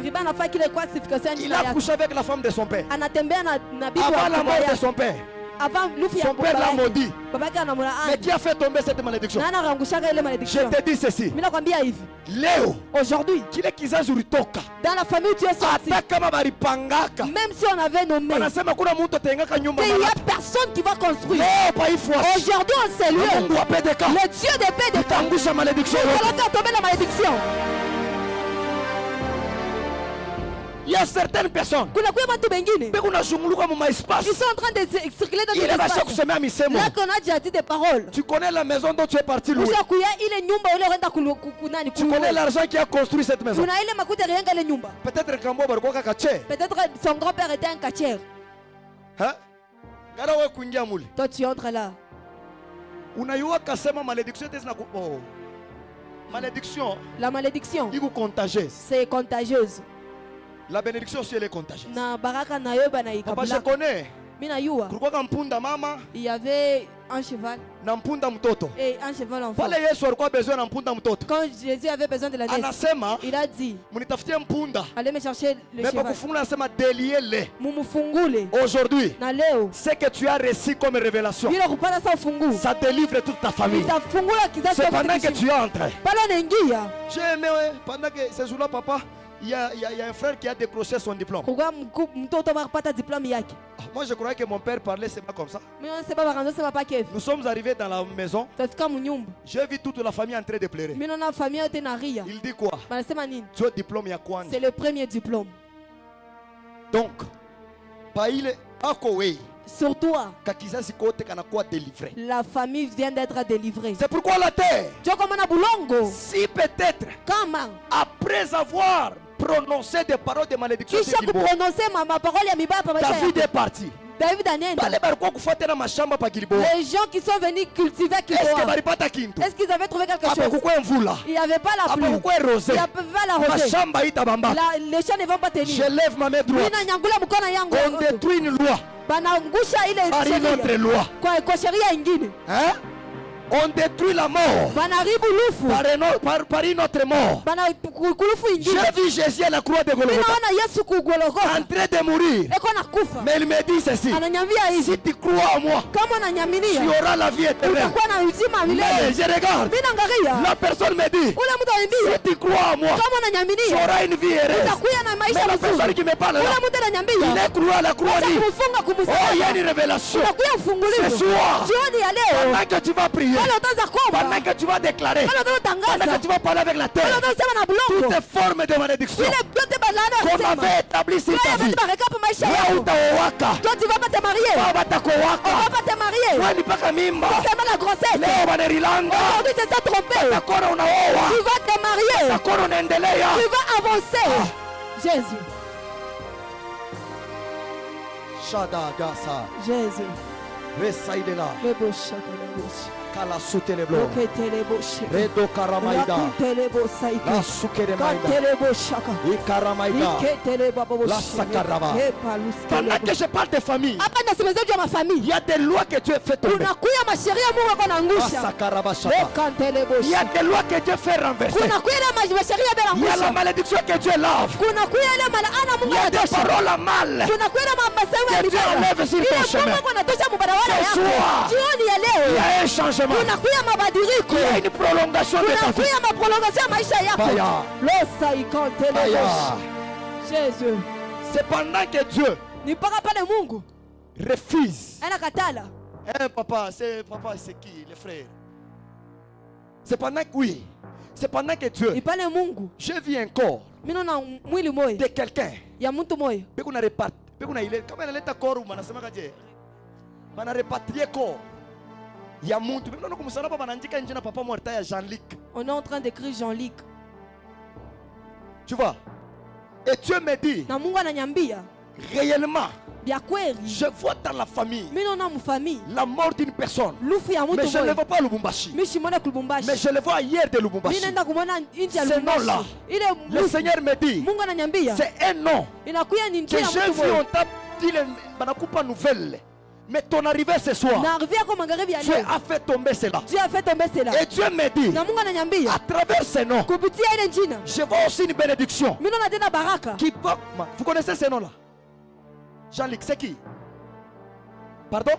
Riba anafaa kile kwa signification ya Il jina a yake. couché avec la femme de son père. Anatembea na bibi Avant wa la baba mort de yake. son père. Avant lufu ya Son père baba l'a yake. maudit. Baba yake Mais anamlaani. qui a fait tomber cette malédiction? Na anaangushaka ile Je malédiction. te dis ceci. Mimi nakwambia hivi. Leo, Aujourd'hui, kile kizazi ulitoka. dans la famille où tu es sorti, Hata kama baripangaka. même si on avait nommé, Wanasema kuna mtu atengaka nyumba il n'y mara. a personne qui va construire. Leo pa ifwa. Aujourd'hui, on sait Mungu lui. wa PDK. Le Dieu des paix de temps. Tangusha malédiction. On va faire tomber la malédiction. Il y a certaines personnes. Kuna kuya watu wengine. Pe unazunguluka mu espace. Ils sont en train de circuler dans Il des est basha espaces. kusemea misemo. Là qu'on a déjà dit des paroles. Tu connais la maison dont tu es parti louer. Ushakuya ile nyumba ule unaenda kunani Tu connais l'argent qui a construit cette maison. kuna ile makuta rienga ile nyumba. Peut-être kambo barikuwa kakache. Peut-être son grand-père était un catcheur. Hein? Gara wewe kuingia mule. Toi tu entres là. Unayua kasema malédiction tezina ku. Oh. Malédiction. La malédiction, Iku contagieuse. c'est contagieuse. La bénédiction aussi elle est contagieuse. Na baraka na yo bana Papa je ikabla. connais. Mina yua. Kulikuwa mpunda mama Il y avait un cheval na mpunda mtoto. et un cheval enfant. Pale Yesu alikuwa besoin na mpunda mtoto. Quand Jésus avait besoin de la naisse, Anasema il a dit, munitafutie mpunda. allez me chercher le Mais pour cheval. kufungula anasema déliez-le. Mumufungule. Aujourd'hui, Na leo. ce que tu as reçu comme révélation, Bila kupata sa ufungu. ça délivre toute ta famille. Itafungula kizazi C'est chako pendant que kishi. tu entres. Pale unaingia. J'ai aimé, ouais, pendant que ce jour-là, papa, il y a un frère qui a décroché son diplôme. Kwa mtoto bakapata diplôme yake. Ah, moi, je croyais que mon père parlait seulement comme ça. Mimi nasema bakanza sema pa Kev. Nous sommes arrivés dans la maison. Tafika munyumba. J'ai vu toute la famille en train de pleurer. Mimi naona familia yote na ria. Il dit quoi? Banasema nini? Tu as diplôme ya kwanza. C'est le premier diplôme. Donc, pa ile ako we Sur toi, kakizazi kote kanakuwa délivré. la famille vient d'être délivrée. C'est pourquoi la terre, Dieu comme na bulongo. si peut-être Kama après avoir prononcé des paroles de malédiction, kisha kuprononcer ma parole ya mibaya pa maisha David yako. est parti. David anaenda. Bale balikuwa kufuata na mashamba pa Gilboa. Les gens qui sont venus cultiver Est-ce que Kilboa, balipata kintu? est-ce qu'ils avaient trouvé quelque Apa chose? kukwe mvula. Il n'y avait pas la Apa pluie. kukwe rosé. Il n'y avait pas la rosée. Mashamba itabamba. Les champs ne vont pas Je tenir. lève ma main droite. Mina nyangula mkono yangu. On détruit une loi Banangusha ile par une autre sheria. loi. Kwa sheria ingine. Hein? On détruit la mort Banaribu lufu. par une autre mort. Kulufu ingine. J'ai vu Jésus à la croix de Golgotha Ninaona Yesu kugologota. en train de mourir. Eko nakufa. Mais il me dit ceci. Ananyambia hivi. Si tu crois en moi, Kama tu unanyaminia, auras la vie éternelle. utakuwa na uzima Mais milele. je regarde. Mimi naangalia. La personne me dit, Ule mtu ananiambia, si tu crois en moi, kama tu unanyaminia, auras une vie heureuse. utakuwa na Mais maisha la personne mazuri. qui me parle Ule là, mtu il ananiambia, est cloué à la croix. acha dit, kumfunga oh, il y a kumsalaba. une révélation. Utakuwa ufunguliwa. Ce soir, Jioni ya leo, pendant que tu vas prier, pale utaanza kuomba. pendant que tu vas déclarer, Pale utaanza pendant que tangaza. tu vas parler avec la Pale terre, utaanza sema na bulongo. toutes formes de malédiction Ile yote balana qu'on kusema. avait établi sur ta vie, Barakapo maisha wewe yako. utaowaka, Toi tu vas pas te marier. baba On va atakowaka, pas te marier. wewe ni mpaka mimba. C'est seulement la grossesse. Leo wanarilanga, Aujourd'hui c'est ça trompé. takora unaoa, Tu vas te marier. takora unaendelea. Tu vas avancer. Jésus. Shada gasa, Jésus. resaidela, Le beau chakala bouche. kala suteleblo, Loketele bouche. redo karamaida, Rakutele beau saïka. la sukeremaida, Kantele beau chaka. ikaramaida. Iketele babo La sakaraba. Pendant que je parle de famille, hapa nasemezea juu ya il mafamili. y a des lois que Dieu fait tomber. Kunakuya masheria Mungu ako La naangusha. sakaraba shaka. Kantele Il y bouche. a des lois que Dieu fait renverser. Kunakuya ile masheria bila Il y a la angusha. malédiction que Dieu lave. Kunakuya ile malaana Il Mungu y a des anatosha. paroles à mal. Kunakuya ile mabasau ya Que Dieu vibaya. enlève sur ton Ile chemin. Mungu anatosha mubarabara Ce yako. soir, Jioni ya Il y leo. a un changement. Kunakuya mabadiliko. Il y a une prolongation de ta vie. Kunakuya maprolongation ya maisha yako. Baya. Losa ikantele Baya. bouche. Jésus. C'est pendant que Dieu Ni mpaka pale Mungu refuse. anakatala. Papa, c'est qui, les frères? C'est pendant que oui. C'est pendant que Dieu. Ni pale Mungu. J'ai vu un corps Mimi naona mwili moyo de quelqu'un. ya mtu moyo. Kuna repart. Kuna ile kama inaleta corps wanasema kaje? Bana repatrier corps. Ya muntu. Mimi naona kumsalaba banaandika nje na papa morta ya Jean-Luc. On est en train d'écrire Jean-Luc. Tu vois? Et Dieu me dit Na Mungu ananiambia réellement, bya kweli. je vois dans la famille Mimi naona mfamii la mort d'une personne. lufu ya Mais mtu je ne le moyo. vois pas à Lubumbashi. Mimi shimona kulubumbashi. Mais je le vois hier de Mimi Lubumbashi. naenda kumwona nje ya Ce nom-là, Lubumbashi. Ile le lufu. Seigneur me dit, Mungu ananiambia c'est un nom inakuya ni que njia ya j'ai mtu vu, moyo. on t'a dit, banakupa nouvelle. Mais ton arrivée ce soir, Na arrivia kwa magharibi ya Dieu leo. a fait tomber cela. Dieu a fait tomber cela. Et Dieu me dit, Na Mungu ananiambia à travers ce nom, kupitia ile jina je vois aussi une bénédiction mimi naona tena baraka. qui va. Vous connaissez ce nom-là? Jean-Luc, c'est qui? Pardon?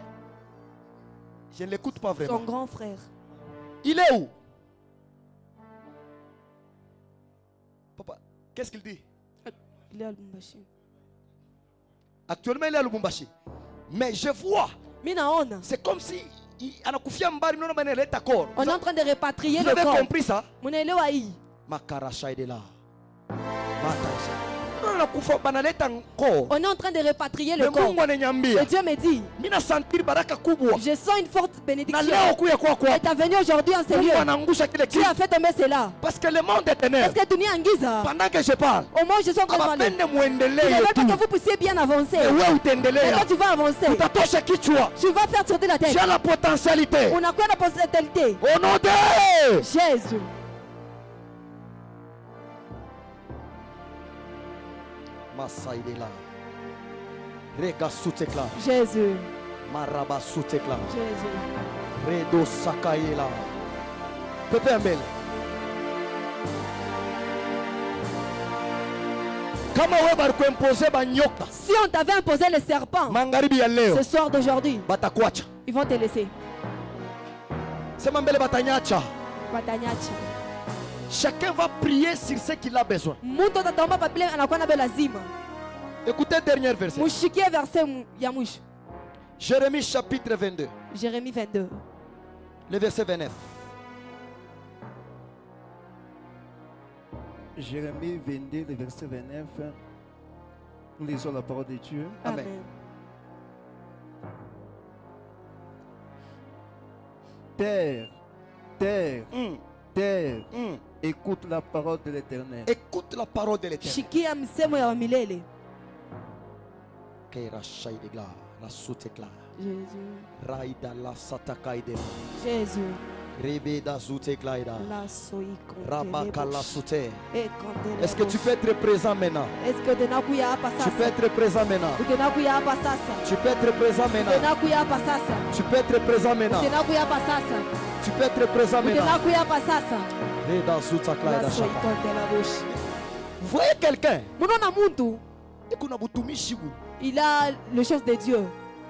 Je ne l'écoute pas Son vraiment. grand frère. Il est où? Papa, qu'est-ce qu'il dit? Il est à Lubumbashi. Actuellement, il est à Lubumbashi. Mais je vois, Mimi naona c'est comme si anakufia mbali, mnaona bana leta corps. on est en train de répatrier Vous le avez corps. compris ça? Munaelewa hii? Makarasha est là. Makarasha. bana nakufa banaleta nko. On est en train de répatrier le Mais corps. Mungu ananiambia, Et Dieu me dit, mina sentir baraka kubwa. je sens une forte Na bénédiction. leo kuya kwako. Et ta venue aujourd'hui en Mungu sérieux. anaangusha kile Tu kitu. as fait tomber cela. Parce que le monde est Parce ténèbres. que dunia angiza. Pendant que je parle, Au moins je suis en train de parler. abapende Je muendelee ne veux pas tu. que vous puissiez bien avancer. Wewe Et utaendelea. quand tu vas avancer, Utatosha kichwa. tu vas faire tourner la tête. Tu as la potentialité. On a quoi la potentialité? Au nom de Jésus. Massa il est là. Rega sutekla. Jésus. Maraba sutekla. Jésus. Redo sakaela. Pepe Ambele. Kama wewe balikuimposer banyoka. Si on t'avait imposé le serpent Magharibi ya leo ce soir d'aujourd'hui, batakuacha. ils vont te laisser. Sema mbele batanyacha. Watanyachi. Chacun va prier sur ce qu'il a besoin. Mtu ataomba papile anakuwa na lazima. Écoutez dernier verset. Mushikie verset ya mwisho. Jérémie chapitre 22. Jérémie 22. Le verset 29. Jérémie 22, le verset 29. Nous lisons la parole de Dieu. Amen. Amen. Terre, terre, terre, Mm. écoute la parole de l'Éternel. Écoute la parole de l'Éternel. Shikia msemo ya milele. Keira shaidegla, la sutekla. Jésus. Raida la satakaide. Jésus. Rebeda zuteglaida. La soiko. Rabaka la sute. Et Est-ce que tu peux être présent maintenant? Est-ce que unakuya hapa Tu peux sasa? être présent maintenant. Unakuya hapa sasa? Tu peux être présent maintenant. Unakuya hapa sasa? Tu peux être présent maintenant. Unakuya hapa sasa? Tu peux être présent maintenant. Unakuya hapa sasa? Reda zutaklaida La shaka. soiko de la bouche. Vous voyez quelqu'un? Munaona mtu Et qu'on a butumishi bu. il a le chose de Dieu.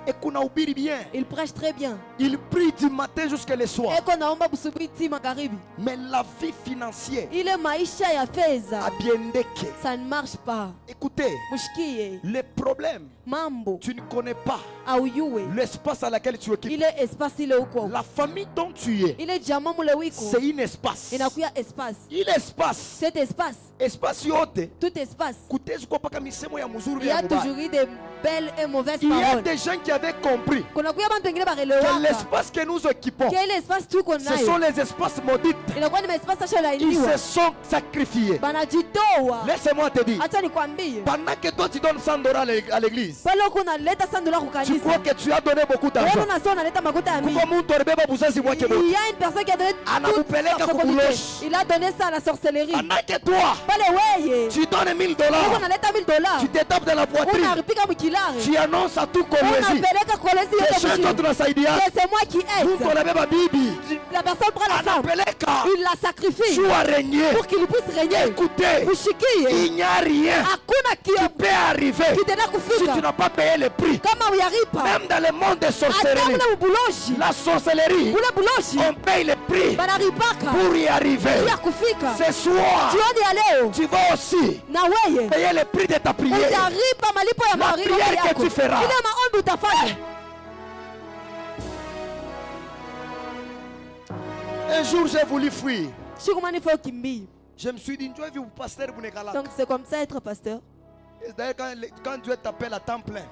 Et qu'on a ubiri bien. Il prêche très bien. Il prie du matin jusqu'à le soir. Et qu'on aomba busubuhi ti magharibi. Mais la vie financière Ile maisha ya a fedha bien déqué. ça ne marche pas. Écoutez, Mushikie les problèmes, mambo tu ne connais pas auyue. l'espace à laquelle tu occupes. Ile espace ile uko. La famille dont tu es, Ile jamaa mule wiko. c'est un espace. Inakuya espace. Il espace. Cet espace, Espace yote. tout espace. Kutezi kwa paka misemo ya muzuru Il y ya a mubaya. toujours eu de belles et mauvaises Il y a paroles. des gens qui avaient compris Kunakuya bantu wengine que barelewaka. l'espace que nous occupons, Quel espace tuko ce sont nayo? les espaces maudits. Inakuwa ni espace Ils sholainiwa. se sont sacrifiés. Banajitoa. Laisse-moi te dire, Acha nikwambie. pendant que toi tu donnes 100 $ à l'église, Pale uko unaleta $100 kwa tu crois kanisa. que tu as donné beaucoup Wewe d'argent. unasema unaleta makuta ya mingi. Kuko muntu alibeba buzazi mwake Il wote. y a une personne qui a donné Anakupeleka toute sa kukuloshi. propriété. Il a donné ça à la sorcellerie. Pendant que toi, Pale weye. tu donnes 1000 Uko $, unaleta $1000. tu te tapes dans la poitrine, Unaripika mkilari. tu annonces à tout Kolwezi, Unapeleka kolezi yote kesho mjini. ndio tunasaidia. Que c'est moi qui Muntu aide. anabeba bibi, La personne prend la femme. anapeleka Il la sacrifie juu arenie. pour qu'il puisse régner. Écoutez, Ushikie. il n'y a rien Hakuna qui kio peut arriver kitenda si tu kufika n'as pas payé le prix. kama uyaripa. Même dans le monde des Hata sorcelleries, mule ubuloshi. la sorcellerie, Ule buloshi. on paye le prix Banaripaka. pour y arriver. Juu ya kufika. Ce soir, Jioni ya leo. tu vas aussi Na weye. payer le prix de ta prière. Utaripa malipo ya La maombi prière que yako. tu feras. Ile maombi utafanya. Un jour, j'ai voulu fuir. Siku mani faut kimbie. Je me suis dit, tu as vu, pasteur Bounekala. Donc c'est comme ça être pasteur. D'ailleurs, quand Dieu t'appelle à temps plein,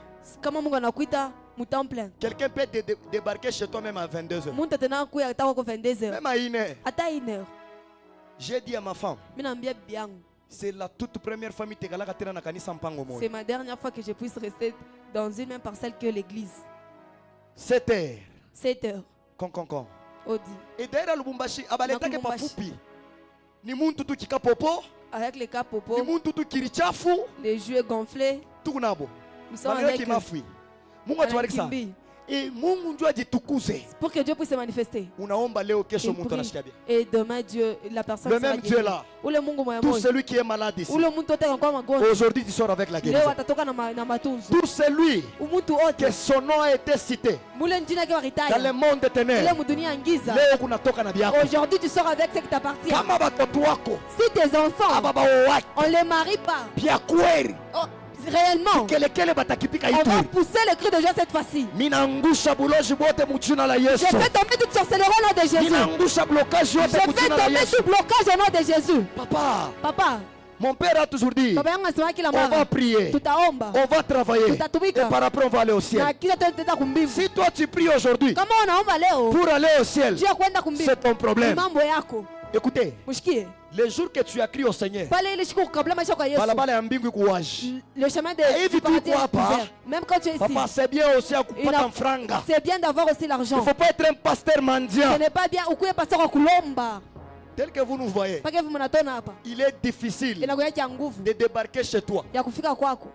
Kama Mungu anakuita mutemple plein. quelqu'un peut débarquer chez toi même à 22h. Muntu tena kuya ataka kwa 22h. Même à 1h. Hata 1h. J'ai dit à ma femme, Mimi naambia bibi yangu, c'est la toute première famille qui est na kanisa mpango moja. c'est ma dernière fois que je puisse rester dans une même parcelle que l'église. 7h. 7h. Con. Odi. Et d'ailleurs, Lubumbashi, abaleta ke Lubumbashi. pafupi. Ni muntu tu kika popo, Avec les ni capopo, muntu tu kirichafu, les jouets gonflés. tukunabo. Nous sommes Malgré avec qui m'a fui. Mungu atubariki sana. Kimbi. Et Mungu ndio ajitukuze. Pour que Dieu puisse se manifester. Unaomba leo kesho Il mtu prie. anashikia bien. Et demain Dieu, la personne Le sera même Dieu guérie. là. Ule Mungu moya Tout moja. celui qui est malade ici. Ule muntu ote kwa magonjwa. Aujourd'hui, tu sors avec la Leo guérison. atatoka na matunzo. Tout celui Umuntu que ote. son nom a été cité Mule njina kwa dans le ritaya. monde des Ile ténèbres, mudunia angiza. leo kunatoka na byako. Aujourd'hui tu sors avec ce qui t'appartient. Kama batoto wako Si tes enfants, aba bawaki on les marie pas. bya kweli Oh, réellement, kelekele batakipika on va itu. pousser le cri de joie cette fois-ci. Minaangusha buloji bote mu jina la Je Yesu. fais tomber toute sorcellerie au nom de Jésus. Minaangusha blocage Je yote mu fais jina la tomber Yesu. tout blocage au nom de Jésus. Papa, Papa, Mon père a toujours dit, Baba yangu anasema kila on va mara prier, tutaomba on va travailler, et tutatumika par après on va aller au na ciel. kisha tutaenda kumbingu. Si toi tu pries aujourd'hui Kama unaomba leo pour aller au ciel, juu ya kwenda kumbingu, c'est ton ni problème. mambo yako. Écoutez, Mshikie le jour que tu as crié au Seigneur, pale ile siku kabla maisha kwa Yesu, balabala ya mbingu ikuwaji. le chemin de Et du paradis tu crois est pas? ouvert. Même quand tu es ici, Papa, c'est bien aussi à kupata franga. c'est bien d'avoir aussi Il l'argent. ne faut pas être un pasteur mendiant. Ce n'est pas bien ukuye pastor wa kulomba. Tel que vous nous voyez, Pake hivi mnatona hapa. il est difficile Inakuwa ya nguvu de débarquer chez toi. ya kufika kwako.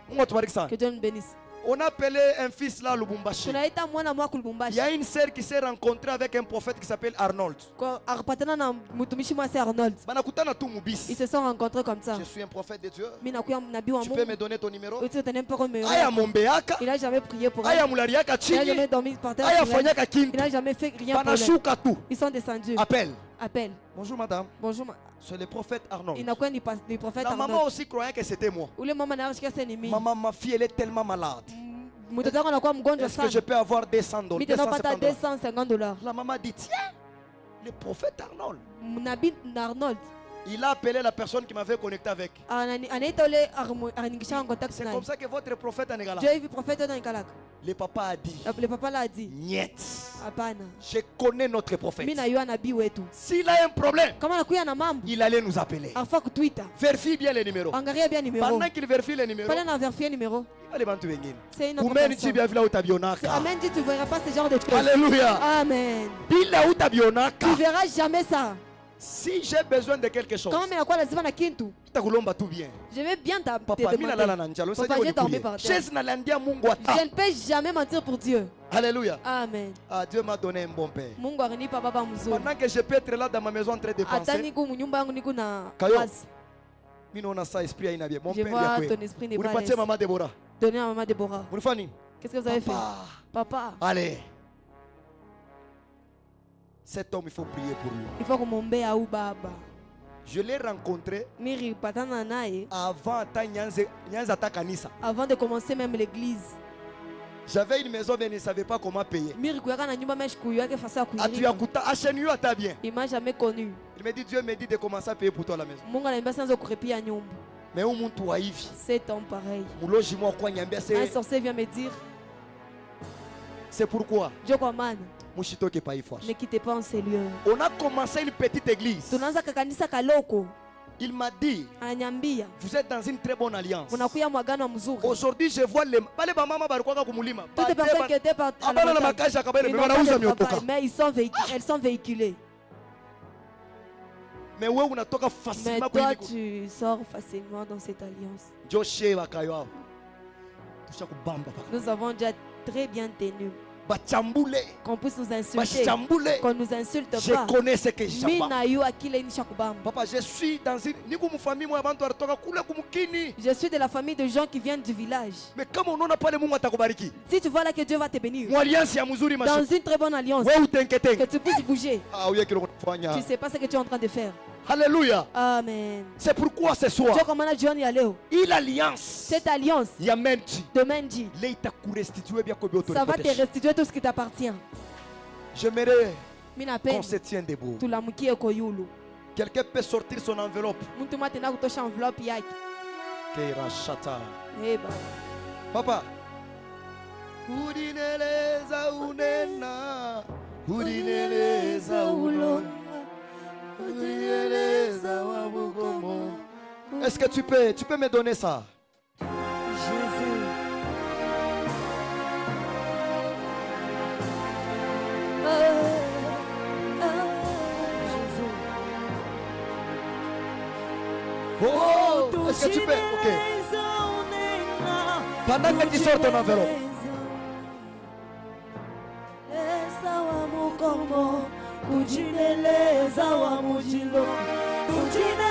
Mungu atubariki sana. Que Dieu nous bénisse. On a appelé un fils là à Lubumbashi. Tunaita mwana mwa Il kulubumbashi. y a une sœur qui s'est rencontrée avec un prophète qui s'appelle Arnold. Kwa akapatana na mtumishi mwa Arnold. Banakutana tu Ils mubisi. se sont rencontrés comme ça. Je suis un prophète de Dieu. Mimi nakuya nabii wa Tu peux Mungu. me donner ton numéro? Tu te pas comme Aya mombeaka, il n'a jamais prié pour aya elle. mulariaka Il n'a jamais chini, dormi par terre. aya pour elle. fanyaka Il kintu. n'a jamais fait rien pour elle. Banashuka tu. Ils sont descendus. Appelle. Appelle. Bonjour madame. Bonjour. C'est le prophète Arnold. Inakuwa ni prophète La maman Arnold. aussi croyait que c'était moi. Ule mama na yake sasa ni mimi. Maman, ma fille, elle est tellement malade. Mtoto wangu anakuwa mgonjwa Est-ce que sana. je peux avoir $200? Mimi tunapata $250. La maman dit, tiens, le prophète Arnold. Nabii Arnold Il a appelé la personne qui m'avait connecté avec. anaita ule anaingisha en contact C'est naye. comme ça que votre prophète en est là. Dieu hivi prophète ndo nikalaka. Le papa a dit, Le papa l'a dit. niet. Hapana. Je connais notre prophète. Mimi najua nabii wetu. S'il a un problème, Kama anakuya na mambo, il allait nous appeler. afaa kutwita. Vérifie bien les numéros. Angalia bien numéro. Pendant qu'il vérifie les numéros, Pale na verifie numéro. il va les bantu wengine. C'est une autre Kumeni personne. chibia vila utabionaka. Amen dit tu verras pas ce genre de choses. Alléluia. Amen. Bila utabionaka. Tu verras jamais ça. Si j'ai besoin de quelque chose, Kama mimi nakuwa lazima na kintu, nitakulomba tu bien. je vais bien te Papa, mimi nalala na demander. njalo. Papa, j'ai dormi par terre. Chezi nalandia Mungu Je ata. ne peux jamais mentir pour Dieu. Alléluia. Amen. Ah, Dieu m'a donné un bon père. Mungu alinipa baba mzuri. Pendant que je peux être là dans ma maison en train de Hata penser, niko mnyumba yangu niko na Kayo. wazi. mimi naona ça esprit haina bien. Mon Je père vois yako. ton esprit n'est pas Unipatie laisse. maman Deborah. Donnez à maman Déborah. Unifani? Qu'est-ce que vous avez fait? Papa. Papa, Allez. Cet homme, il faut prier pour lui. il faut kumwombea au baba. Je l'ai rencontré Miri patana naye avant Nyanza ta kanisa. avant de commencer même l'église. J'avais une maison mais il ne savait pas comment payer. Miri kuyaka na nyumba mesh kuyake fasa Ah, tu as kuirika. coûté achète-lui à ta bien. Il m'a jamais connu. Il me dit Dieu me dit de commencer à payer pour toi la maison. Mungu ananiambia sanza kuripia nyumba. Mais au monde toi hivi. C'est un pareil. Muloji moi kwa nyambia Un c'est sorcier vient me dire, pourquoi Dieu kwa man, mushitoke pa ifwash. ne quittez pas en ces lieux. On a commencé une petite église. Tunaanza kakanisa kaloko. Il m'a dit Ananiambia, vous êtes dans une très bonne alliance. unakuya mwagano mzuri. Aujourd'hui je vois les bale ba mama barikuwa kumulima. Toutes les personnes qui étaient par à la Abana na montagne, makaja kabele ils mais n'ont pas wanauza de travail, miotoka. mais elles sont véhiculées. Mais wewe unatoka Mais facilement toi, kwa tu sors facilement dans cette alliance. Joshua bakayo. Tusha kubamba paka. Nous avons déjà très bien tenu. Bachambule. Qu'on puisse nous insulter, Bachambule. qu'on nous insulte Je pas. connais ce que je Mimi chamba. na yo akile ni shakubamba. Papa, je suis dans une niko mfamille moi bantu aritoka kule kumkini. Je suis de la famille de gens qui viennent du village. Mais kama unaona pale Mungu atakubariki. Si tu vois là que Dieu va te bénir, Mu alliance ya mzuri dans mashi. une très bonne alliance, Wewe que utenketenge. tu puisses bouger. Ah oui, kile unafanya. Tu sais pas ce que tu es en train de faire. Alléluia. Amen. C'est pourquoi ce soir, Dieu commande à John y aller. il alliance Cette alliance ya menchi. de Mendy, Leita kurestituer bien kobe ça va te autorité. restituer tout ce qui t'appartient. J'aimerais Mina qu'on peine se tienne debout. tulamukie koyulu. Quelqu'un peut sortir son enveloppe. Mtu matena kutosha envelope yake. Keira shata. Eh baba. Papa. Udineleza unena. Udineleza ulonga. Udineleza wabugomo. Est-ce que tu peux me donner ça? Jésus. Jésus. Oh, est-ce que tu peux? Ok. Pendant que tu sors ton enveloppe. Kujineleza wa mujilo, kujineleza